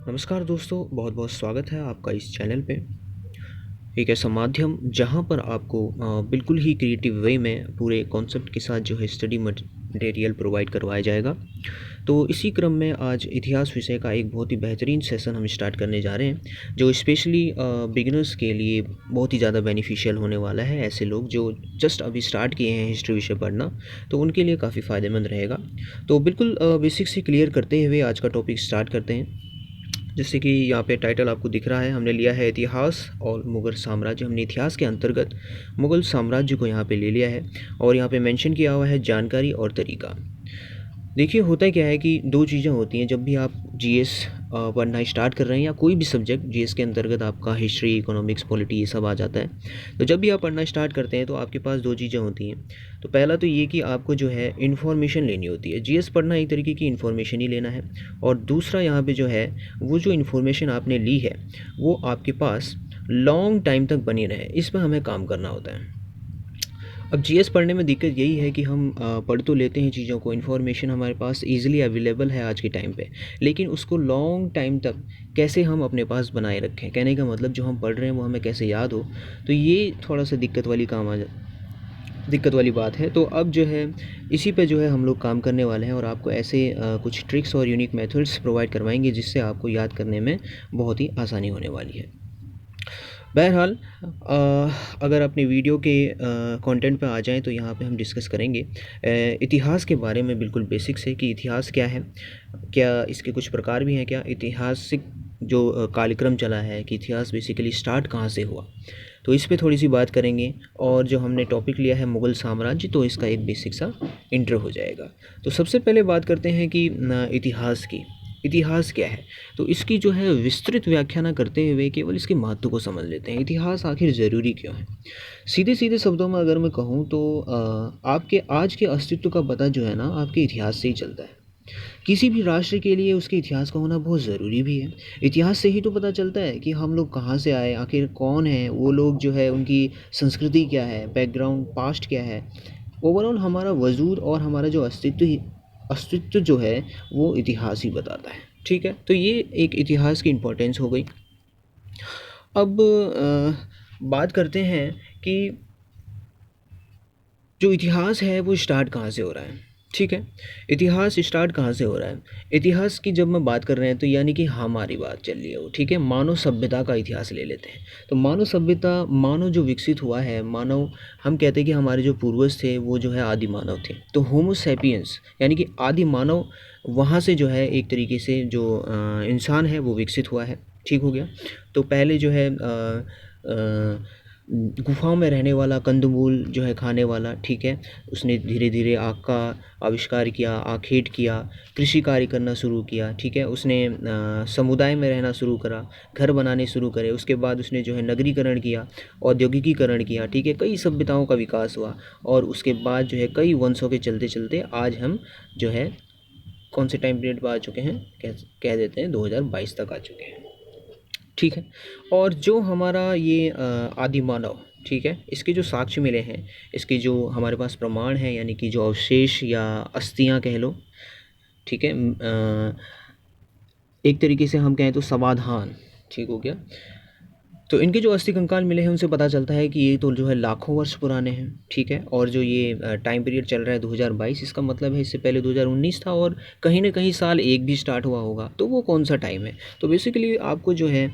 नमस्कार दोस्तों, बहुत बहुत स्वागत है आपका इस चैनल पे। एक ऐसा माध्यम जहाँ पर आपको बिल्कुल ही क्रिएटिव वे में पूरे कॉन्सेप्ट के साथ जो है स्टडी मटेरियल प्रोवाइड करवाया जाएगा। तो इसी क्रम में आज इतिहास विषय का एक बहुत ही बेहतरीन सेशन हम स्टार्ट करने जा रहे हैं, जो स्पेशली बिगिनर्स के लिए बहुत ही ज़्यादा बेनिफिशियल होने वाला है। ऐसे लोग जो जस्ट अभी स्टार्ट किए हैं हिस्ट्री विषय पढ़ना, तो उनके लिए काफ़ी फ़ायदेमंद रहेगा। तो बिल्कुल बेसिक से क्लियर करते हुए आज का टॉपिक स्टार्ट करते हैं। जैसे कि यहाँ पे टाइटल आपको दिख रहा है, हमने लिया है इतिहास और मुग़ल साम्राज्य। हमने इतिहास के अंतर्गत मुग़ल साम्राज्य को यहाँ पे ले लिया है और यहाँ पे मेंशन किया हुआ है जानकारी और तरीका। देखिए, होता क्या है कि दो चीज़ें होती हैं जब भी आप जीएस पढ़ना स्टार्ट कर रहे हैं, या कोई भी सब्जेक्ट जीएस के अंतर्गत आपका हिस्ट्री, इकोनॉमिक्स, पॉलिटी ये सब आ जाता है। तो जब भी आप पढ़ना स्टार्ट करते हैं तो आपके पास दो चीज़ें होती हैं। तो पहला तो ये कि आपको जो है इन्फॉर्मेशन लेनी होती है। जीएस पढ़ना एक तरीके की इन्फॉर्मेशन ही लेना है, और दूसरा यहाँ पे जो है वो जो इन्फॉर्मेशन आपने ली है वो आपके पास लॉन्ग टाइम तक बनी रहे, इस पर हमें काम करना होता है। अब जीएस पढ़ने में दिक्कत यही है कि हम पढ़ तो लेते हैं चीज़ों को, इन्फॉर्मेशन हमारे पास ईज़िली अवेलेबल है आज के टाइम पे, लेकिन उसको लॉन्ग टाइम तक कैसे हम अपने पास बनाए रखें। कहने का मतलब जो हम पढ़ रहे हैं वो हमें कैसे याद हो, तो ये थोड़ा सा दिक्कत वाली बात है। तो अब जो है इसी पे जो है हम लोग काम करने वाले हैं, और आपको ऐसे कुछ ट्रिक्स और यूनिक मेथड्स प्रोवाइड करवाएंगे जिससे आपको याद करने में बहुत ही आसानी होने वाली है। बहरहाल, अगर अपने वीडियो के कंटेंट पे आ जाएँ तो यहाँ पे हम डिस्कस करेंगे इतिहास के बारे में, बिल्कुल बेसिक से कि इतिहास क्या है, क्या इसके कुछ प्रकार भी हैं, क्या ऐतिहासिक जो कार्यक्रम चला है कि इतिहास बेसिकली स्टार्ट कहाँ से हुआ, तो इस पे थोड़ी सी बात करेंगे। और जो हमने टॉपिक लिया है मुग़ल साम्राज्य, तो इसका एक बेसिक सा इंट्रो हो जाएगा। तो सबसे पहले बात करते हैं कि इतिहास की। इतिहास क्या है, तो इसकी जो है विस्तृत व्याख्या ना करते हुए केवल इसके महत्व को समझ लेते हैं। इतिहास आखिर ज़रूरी क्यों है? सीधे सीधे शब्दों में अगर मैं कहूँ तो आपके आज के अस्तित्व का पता जो है ना, आपके इतिहास से ही चलता है। किसी भी राष्ट्र के लिए उसके इतिहास का होना बहुत ज़रूरी भी है। इतिहास से ही तो पता चलता है कि हम लोग कहाँ से आए, आखिर कौन है वो लोग, जो है उनकी संस्कृति क्या है, बैकग्राउंड पास्ट क्या है। ओवरऑल हमारा वजूद और हमारा जो अस्तित्व जो है वो इतिहास ही बताता है। ठीक है, तो ये एक इतिहास की इम्पोर्टेंस हो गई। अब बात करते हैं कि जो इतिहास है वो स्टार्ट कहाँ से हो रहा है। ठीक है, इतिहास स्टार्ट कहाँ से हो रहा है। इतिहास की जब मैं बात कर रहे हैं तो यानी कि हमारी बात चल रही है वो, ठीक है। मानव सभ्यता का इतिहास ले लेते हैं। तो मानव सभ्यता, मानव जो विकसित हुआ है, मानव, हम कहते हैं कि हमारे जो पूर्वज थे वो जो है आदि मानव थे। तो होमो सैपियंस यानी कि आदि मानव, वहाँ से जो है एक तरीके से जो इंसान है वो विकसित हुआ है। ठीक हो गया। तो पहले जो है गुफाओं में रहने वाला, कंदमूल जो है खाने वाला, ठीक है। उसने धीरे धीरे आग का आविष्कार किया, आखेट किया, कृषि कार्य करना शुरू किया, ठीक है। उसने समुदाय में रहना शुरू करा, घर बनाने शुरू करे। उसके बाद उसने जो है नगरीकरण किया, औद्योगिकीकरण किया, ठीक है। कई सभ्यताओं का विकास हुआ, और उसके बाद जो है कई वंशों के चलते चलते आज हम जो है कौन से टाइम पीरियड पर आ चुके हैं, कह देते हैं 2022 तक आ चुके हैं। ठीक है। और जो हमारा ये आदि मानव, ठीक है, इसके जो साक्ष्य मिले हैं, इसके जो हमारे पास प्रमाण हैं, यानी कि जो अवशेष या अस्थियां कह लो, ठीक है। एक तरीके से हम कहें तो समाधान, ठीक हो गया। तो इनके जो अस्थि कंकाल मिले हैं उनसे पता चलता है कि ये तो जो है लाखों वर्ष पुराने हैं, ठीक है। और जो ये टाइम पीरियड चल रहा है 2022, इसका मतलब है इससे पहले 2019 था, और कहीं ना कहीं साल एक भी स्टार्ट हुआ होगा। तो वो कौन सा टाइम है? तो बेसिकली आपको जो है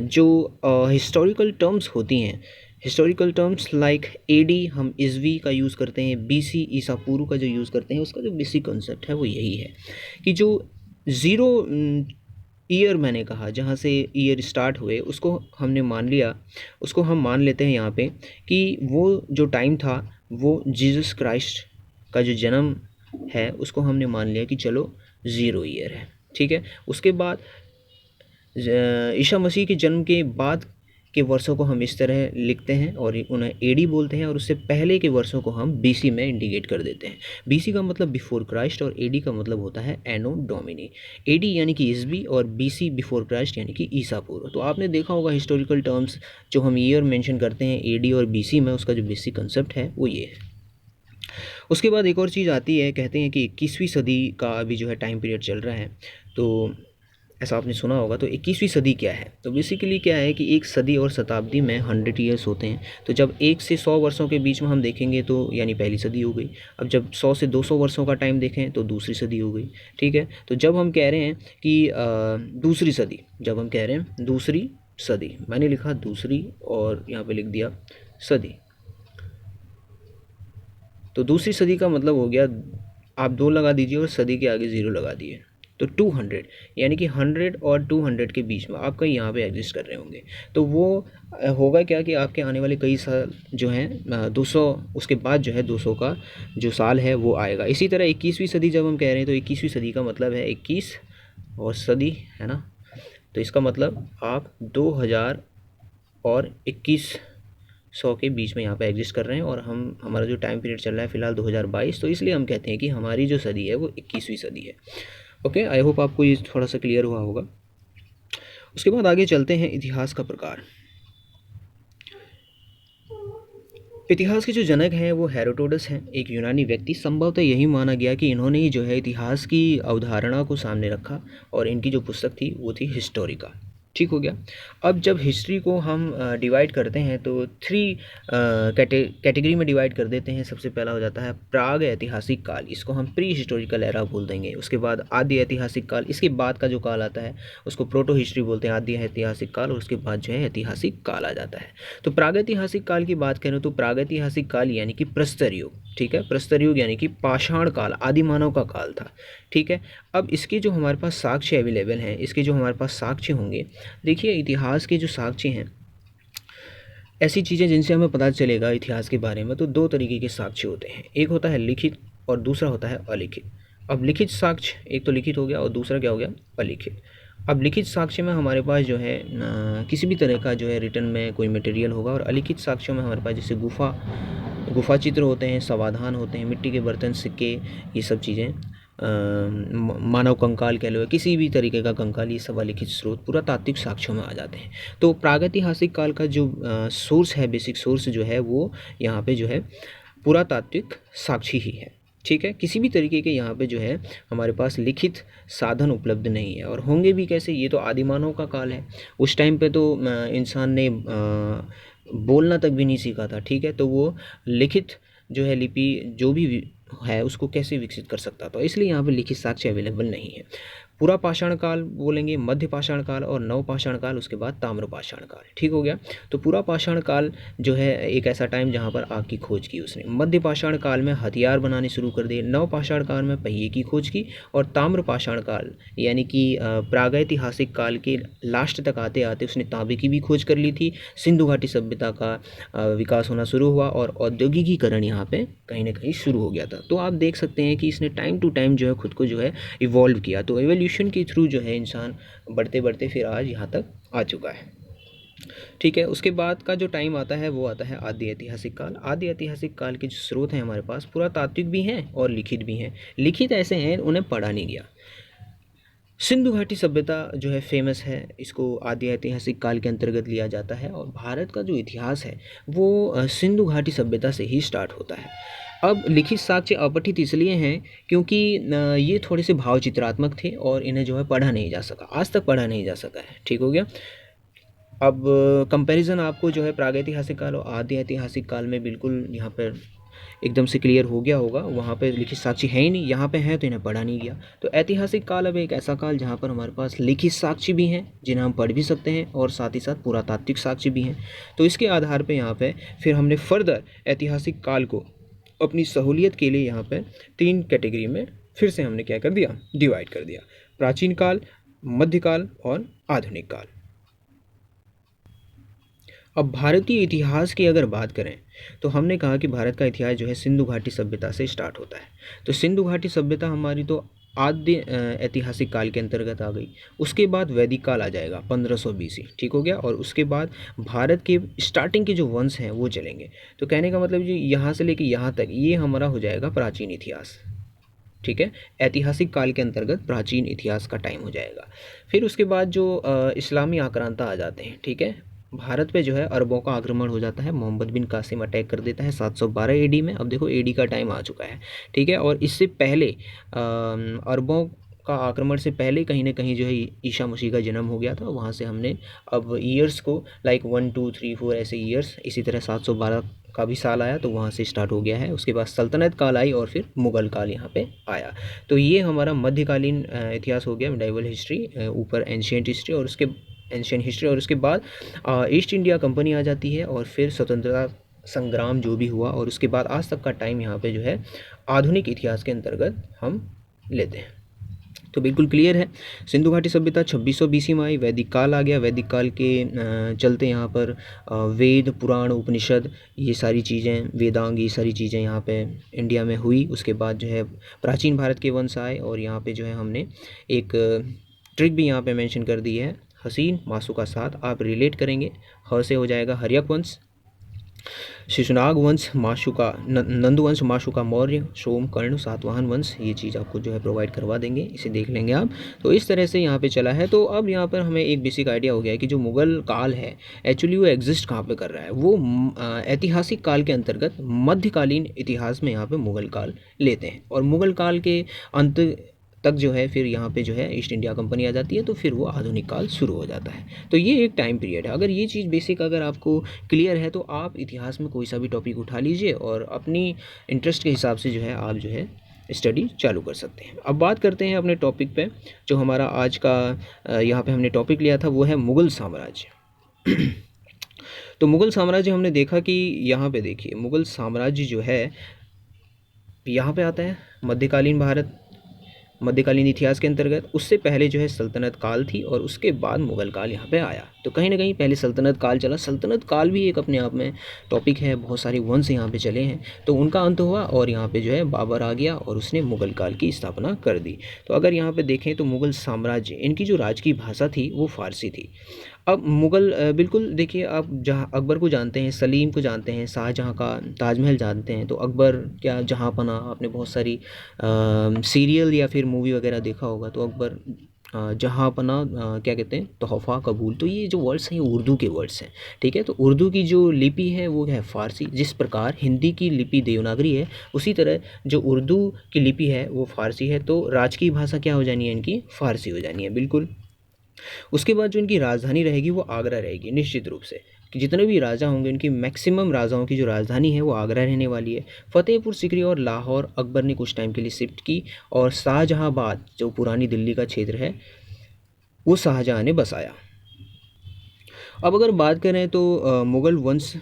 जो हिस्टोरिकल टर्म्स होती हैं, हिस्टोरिकल टर्म्स लाइक एडी, हम ईस्वी का यूज़ करते हैं, बीसी ईसा पूर्व का जो यूज़ करते हैं, उसका जो बेसिक कॉन्सेप्ट है वो यही है कि जो ज़ीरो ईयर, मैंने कहा जहाँ से ईयर स्टार्ट हुए, उसको हमने मान लिया, उसको हम मान लेते हैं यहाँ पे कि वो जो टाइम था वो जीसस क्राइस्ट का जो जन्म है उसको हमने मान लिया कि चलो 0 ईयर है, ठीक है। उसके बाद ईसा मसीह के जन्म के बाद के वर्षों को हम इस तरह लिखते हैं और उन्हें एडी बोलते हैं, और उससे पहले के वर्षों को हम बीसी में इंडिकेट कर देते हैं। बीसी का मतलब बिफोर क्राइस्ट, और एडी का मतलब होता है एनो डोमिनी। एडी यानी कि ईसवी, और बीसी बिफोर क्राइस्ट यानी कि ईसा पूर्व। तो आपने देखा होगा हिस्टोरिकल टर्म्स जो हम ईयर मेंशन करते हैं एडी और बीसी में, उसका जो बेसिक कंसेप्ट है वो ये है। उसके बाद एक और चीज़ आती है, कहते हैं कि 21वीं सदी का अभी जो है टाइम पीरियड चल रहा है। तो ऐसा आपने सुना होगा। तो 21वीं सदी क्या है? तो बेसिकली क्या है कि एक सदी और शताब्दी में 100 ईयर्स होते हैं। तो जब 1 से 100 वर्षों के बीच में हम देखेंगे तो यानी पहली सदी हो गई। अब जब 100 से 200 वर्षों का टाइम देखें तो दूसरी सदी हो गई। ठीक है, तो जब हम कह रहे हैं कि दूसरी सदी, जब हम कह रहे हैं दूसरी सदी, मैंने लिखा दूसरी और यहाँ पे लिख दिया सदी। तो दूसरी सदी का मतलब हो गया, आप 2 लगा दीजिए और सदी के आगे 0 लगा दिए, तो 200, यानी कि 100 और 200 के बीच में आप कहीं यहाँ पे एग्जिस्ट कर रहे होंगे। तो वो होगा क्या कि आपके आने वाले कई साल जो हैं 200, उसके बाद जो है 200 का जो साल है वो आएगा। इसी तरह 21वीं सदी जब हम कह रहे हैं तो 21वीं सदी का मतलब है 21 और सदी, है ना। तो इसका मतलब आप 2000 और 2100 के बीच में यहाँ पे एग्जिस्ट कर रहे हैं, और हमारा जो टाइम पीरियड चल रहा है फ़िलहाल 2022, तो इसलिए हम कहते हैं कि हमारी जो सदी है वो 21वीं सदी है। ओके, आई होप आपको ये थोड़ा सा क्लियर हुआ होगा। उसके बाद आगे चलते हैं इतिहास का प्रकार। इतिहास के जो जनक हैं वो हेरोडोटस हैं, एक यूनानी व्यक्ति। संभवतः यही माना गया कि इन्होंने ही जो है इतिहास की अवधारणा को सामने रखा, और इनकी जो पुस्तक थी वो थी हिस्टोरिका। ठीक हो गया। अब जब हिस्ट्री को हम डिवाइड करते हैं तो 3 कैटेगरी में डिवाइड कर देते हैं। सबसे पहला हो जाता है प्राग ऐतिहासिक काल, इसको हम प्री हिस्टोरिकल एरा बोल देंगे। उसके बाद आदि ऐतिहासिक काल, इसके बाद का जो काल आता है उसको प्रोटो हिस्ट्री बोलते हैं, आदि ऐतिहासिक काल, और उसके बाद जो है ऐतिहासिक काल आ जाता है। तो प्रागैतिहासिक काल की बात करें तो प्रागैतिहासिक काल यानी कि प्रस्तर युग, ठीक है, प्रस्तर युग यानी कि पाषाण काल, आदि मानव का काल था। ठीक है, अब इसके जो हमारे पास साक्ष्य अवेलेबल हैं, इसके जो हमारे पास साक्ष्य होंगे, देखिए इतिहास के जो साक्ष्य हैं, ऐसी चीज़ें जिनसे हमें पता चलेगा इतिहास के बारे में, तो 2 तरीके के साक्ष्य होते हैं। एक होता है लिखित और दूसरा होता है अलिखित। अब लिखित साक्ष्य, एक तो लिखित हो गया और दूसरा क्या हो गया, अलिखित। अब लिखित साक्ष्य में हमारे पास जो है किसी भी तरह का जो है रिटर्न में कोई मटेरियल होगा, और अलिखित साक्ष्यों में हमारे पास जैसे गुफा चित्र होते हैं, समाधान होते हैं, मिट्टी के बर्तन, सिक्के, ये सब चीज़ें, मानव कंकाल कह लो, किसी भी तरीके का कंकाल, ये सब अलिखित स्रोत पुरातात्विक साक्ष्यों में आ जाते हैं। तो प्रागैतिहासिक काल का जो सोर्स है, बेसिक सोर्स जो है वो यहाँ पे जो है पुरातात्विक साक्ष्य ही है। ठीक है, किसी भी तरीके के यहाँ पे जो है हमारे पास लिखित साधन उपलब्ध नहीं है, और होंगे भी कैसे, ये तो आदिमानव का काल है। उस टाइम पे तो इंसान ने बोलना तक भी नहीं सीखा था। ठीक है, तो वो लिखित जो है लिपि जो भी है उसको कैसे विकसित कर सकता था, इसलिए यहाँ पे लिखित साक्ष्य अवेलेबल नहीं है। पूरा पाषाण काल बोलेंगे, मध्य पाषाण काल और नव पाषाण काल, उसके बाद ताम्र पाषाण काल। ठीक हो गया। तो पूरा पाषाण काल जो है एक ऐसा टाइम जहाँ पर आग की खोज की उसने। मध्य पाषाण काल में हथियार बनाने शुरू कर दिए। नव पाषाण काल में पहिए की खोज की। और ताम्र पाषाण काल यानी कि प्रागैतिहासिक काल के लास्ट तक आते आते उसने तांबे की भी खोज कर ली थी। सिंधु घाटी सभ्यता का विकास होना शुरू हुआ और औद्योगिकीकरण यहाँ पे कहीं ना कहीं शुरू हो गया था। तो आप देख सकते हैं कि इसने टाइम टू टाइम जो है खुद को जो है इवॉल्व किया। तो एवोल्यूशन के थ्रू जो है इंसान बढ़ते बढ़ते फिर आज यहाँ तक आ चुका है। ठीक है, उसके बाद का जो टाइम आता है वो आता है आदि ऐतिहासिक काल। आदि ऐतिहासिक काल के जो स्रोत हैं हमारे पास पुरातात्विक भी हैं और लिखित भी हैं। लिखित ऐसे हैं उन्हें पढ़ा नहीं गया। सिंधु घाटी सभ्यता जो है फेमस है, इसको आदि ऐतिहासिक काल के अंतर्गत लिया जाता है। और भारत का जो इतिहास है वो सिंधु घाटी सभ्यता से ही स्टार्ट होता है। अब लिखित साक्ष्य अपठित इसलिए हैं क्योंकि ये थोड़े से भावचित्रात्मक थे और इन्हें जो है पढ़ा नहीं जा सका, आज तक पढ़ा नहीं जा सका है। ठीक हो गया। अब कंपैरिजन आपको जो है प्रागैतिहासिक काल और आदि ऐतिहासिक काल में बिल्कुल यहाँ पर एकदम से क्लियर हो गया होगा। वहाँ पे लिखित साक्ष्य है ही नहीं, यहाँ पे है तो इन्हें पढ़ा नहीं गया। तो ऐतिहासिक काल अब एक ऐसा काल जहाँ पर हमारे पास लिखित साक्ष्य भी हैं जिन्हें हम पढ़ भी सकते हैं और साथ ही साथ पुरातात्विक साक्ष्य भी हैं। तो इसके आधार पे यहाँ पे फिर हमने फर्दर ऐतिहासिक काल को अपनी सहूलियत के लिए यहाँ पे 3 कैटेगरी में फिर से हमने क्या कर दिया, डिवाइड कर दिया। प्राचीन काल, मध्यकाल और आधुनिक काल। अब भारतीय इतिहास की अगर बात करें तो हमने कहा कि भारत का इतिहास जो है सिंधु घाटी सभ्यता से स्टार्ट होता है। तो सिंधु घाटी सभ्यता हमारी तो आद्य ऐतिहासिक काल के अंतर्गत आ गई। उसके बाद वैदिक काल आ जाएगा 1500 BC। ठीक हो गया। और उसके बाद भारत के स्टार्टिंग के जो वंश हैं वो चलेंगे। तो कहने का मतलब जी यहाँ से लेके यहाँ तक ये हमारा हो जाएगा प्राचीन इतिहास। ठीक है, ऐतिहासिक काल के अंतर्गत प्राचीन इतिहास का टाइम हो जाएगा। फिर उसके बाद जो इस्लामी आक्रांता आ जाते हैं। ठीक है, भारत पे जो है अरबों का आक्रमण हो जाता है। मोहम्मद बिन कासिम अटैक कर देता है 712 AD में। अब देखो AD का टाइम आ चुका है। ठीक है, और इससे पहले अरबों का आक्रमण से पहले कहीं ना कहीं जो है ईसा मसीह का जन्म हो गया था। वहाँ से हमने अब ईयर्स को लाइक 1 2 3 4 ऐसे ईयर्स, इसी तरह 712 का भी साल आया तो वहाँ से स्टार्ट हो गया है। उसके बाद सल्तनत काल आई और फिर मुग़ल काल यहाँ पे आया। तो ये हमारा मध्यकालीन इतिहास हो गया, मिडाइवल हिस्ट्री, ऊपर एंशियंट हिस्ट्री और उसके बाद ईस्ट इंडिया कंपनी आ जाती है और फिर स्वतंत्रता संग्राम जो भी हुआ, और उसके बाद आज तक का टाइम यहाँ पे जो है आधुनिक इतिहास के अंतर्गत हम लेते हैं। तो बिल्कुल क्लियर है। सिंधु घाटी सभ्यता 2600 BC में आई, वैदिक काल आ गया। वैदिक काल के चलते यहाँ पर वेद, पुराण, उपनिषद, ये सारी चीज़ें, वेदांग, ये सारी चीज़ें यहाँ पे इंडिया में हुई। उसके बाद जो है प्राचीन भारत के वंश आए, और यहाँ पे जो है हमने एक ट्रिक भी यहाँ पे मेंशन कर दी है, हसीन मासू का साथ आप रिलेट करेंगे। ह से हो जाएगा हर्यक वंश, शिशुनाग वंश, माशुका नंदु वंश, माशुका मौर्य, सोम, कर्ण, सातवाहन वंश, ये चीज़ आपको जो है प्रोवाइड करवा देंगे, इसे देख लेंगे आप। तो इस तरह से यहाँ पे चला है। तो अब यहाँ पर हमें एक बेसिक आइडिया हो गया है कि जो मुग़ल काल है एक्चुअली वो एग्जिस्ट कहाँ पे कर रहा है। वो ऐतिहासिक काल के अंतर्गत मध्यकालीन इतिहास में यहाँ पे मुग़ल काल लेते हैं, और मुग़ल काल के अंत तक जो है फिर यहाँ पे जो है ईस्ट इंडिया कंपनी आ जाती है, तो फिर वो आधुनिक काल शुरू हो जाता है। तो ये एक टाइम पीरियड है। अगर ये चीज़ बेसिक अगर आपको क्लियर है तो आप इतिहास में कोई सा भी टॉपिक उठा लीजिए और अपनी इंटरेस्ट के हिसाब से जो है आप जो है स्टडी चालू कर सकते हैं। अब बात करते हैं अपने टॉपिक पे। जो हमारा आज का यहाँ पे हमने टॉपिक लिया था वो है मुग़ल साम्राज्य। तो मुग़ल साम्राज्य हमने देखा कि यहाँ पे देखिए मुग़ल साम्राज्य जो है यहाँ पे आता है मध्यकालीन भारत, मध्यकालीन इतिहास के अंतर्गत। उससे पहले जो है सल्तनत काल थी और उसके बाद मुग़ल काल यहाँ पे आया। तो कहीं ना कहीं पहले सल्तनत काल चला। सल्तनत काल भी एक अपने आप में टॉपिक है, बहुत सारे वंश यहाँ पे चले हैं। तो उनका अंत हुआ और यहाँ पे जो है बाबर आ गया और उसने मुग़ल काल की स्थापना कर दी। तो अगर यहाँ पे देखें तो मुग़ल साम्राज्य, इनकी जो राज की भाषा थी वो फ़ारसी थी। अब मुग़ल बिल्कुल देखिए, आप जहाँ अकबर को जानते हैं, सलीम को जानते हैं, शाहजहाँ का ताजमहल जानते हैं, तो अकबर क्या जहाँपना, आपने बहुत सारी सीरियल या फिर मूवी वगैरह देखा होगा, तो अकबर जहाँपना क्या कहते हैं, तोहफ़ा कबूल। तो ये जो वर्ड्स हैं उर्दू के वर्ड्स हैं, ठीक है। तो उर्दू की जो लिपि है वो है फ़ारसी। जिस प्रकार हिंदी की लिपि देवनागरी है, उसी तरह जो उर्दू की लिपि है वो फ़ारसी है। तो राजकीय भाषा क्या हो जानी है इनकी, फ़ारसी हो जानी है बिल्कुल। उसके बाद जो इनकी राजधानी रहेगी वो आगरा रहेगी निश्चित रूप से, कि जितने भी राजा होंगे उनकी मैक्सिमम राजाओं की जो राजधानी है वो आगरा रहने वाली है। फतेहपुर सीकरी और लाहौर अकबर ने कुछ टाइम के लिए शिफ्ट की, और शाहजहांबाद जो पुरानी दिल्ली का क्षेत्र है वो शाहजहां ने बसाया। अब अगर बात करें तो मुग़ल वंश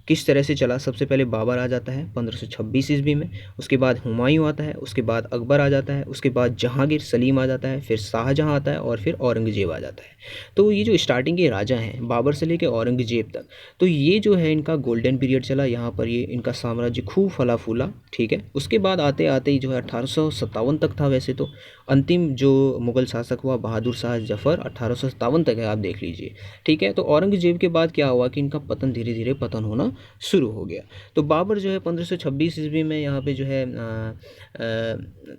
किस तरह से चला। सबसे पहले बाबर आ जाता है 1526 ईस्वी में, उसके बाद हुमायूं आता है, उसके बाद अकबर आ जाता है, उसके बाद जहांगीर, सलीम आ जाता है, फिर शाहजहां आता है और फिर औरंगज़ेब आ जाता है। तो ये जो स्टार्टिंग के राजा हैं बाबर से लेकर औरंगज़ेब तक, तो ये जो है इनका गोल्डन पीरियड चला। यहाँ पर ये इनका साम्राज्य खूब फला फूला, ठीक है। उसके बाद आते आते ही जो है 1857 तक था वैसे तो। अंतिम जो मुग़ल शासक हुआ बहादुर शाह जफ़र, 1857 तक है, आप देख लीजिए, ठीक है। तो औरंगज़ेब के बाद क्या हुआ कि इनका पतन धीरे धीरे पतन होना शुरू हो गया। तो बाबर जो है 1526 ईस्वी में यहाँ पे जो है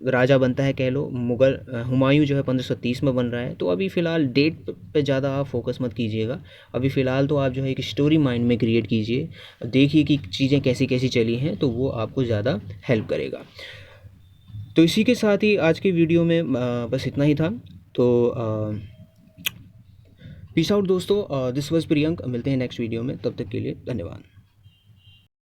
राजा बनता है, कह लो। मुग़ल हुमायूं जो है 1530 में बन रहा है। तो अभी फ़िलहाल डेट पे ज़्यादा आप फोकस मत कीजिएगा। अभी फ़िलहाल तो आप जो है एक स्टोरी माइंड में क्रिएट कीजिए, देखिए कि चीज़ें कैसी कैसी चली हैं, तो वो आपको ज़्यादा हेल्प करेगा। तो इसी के साथ ही आज के वीडियो में बस इतना ही था। तो पीस आउट दोस्तों, दिस वाज प्रियंक। मिलते हैं नेक्स्ट वीडियो में, तब तक के लिए धन्यवाद।